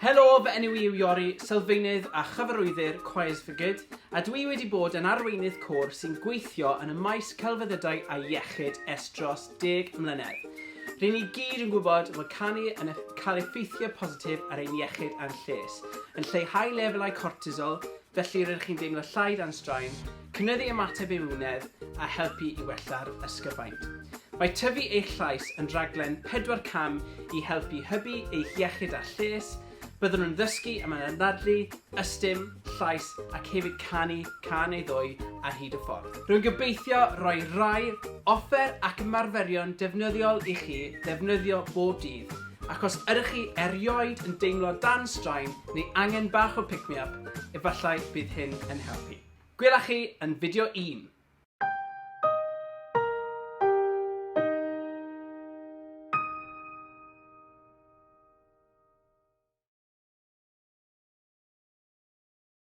Helo, fy enw I Iori, Sylfaenydd a chyfarwyddwr Cwtsh a dwi wedi bod yn arweinydd côr sy'n gweithio yn y maes celfyddydau a iechyd dros 10 mlynedd. Rydyn ni gyd yn gwybod fod canu yn cael effeithiau positif ar ein iechyd a'n lles, yn lleihau lefelau cortisol, felly rydych chi'n deimlo llai dan straen, cynyddu ymateb imiwnedd a helpu i wella'r ysgyfaint. Mae Tyfu Eich Llais yn raglen 4 cam i helpu hybu eich iechyd a lles. Byddwn nhw'n ddysgu am anadlu, ystym, llais ac hefyd canu can ei ddwy ar hyd y ffordd. Rwy'n gobeithio rhoi rai offer ac ymarferion defnyddiol i chi ddefnyddio bob dydd. Ac os ydych chi erioed yn deimlo dan straen neu angen bach o pick-me-up, efallai bydd hyn yn helpu. Gwelwch chi yn fideo 1.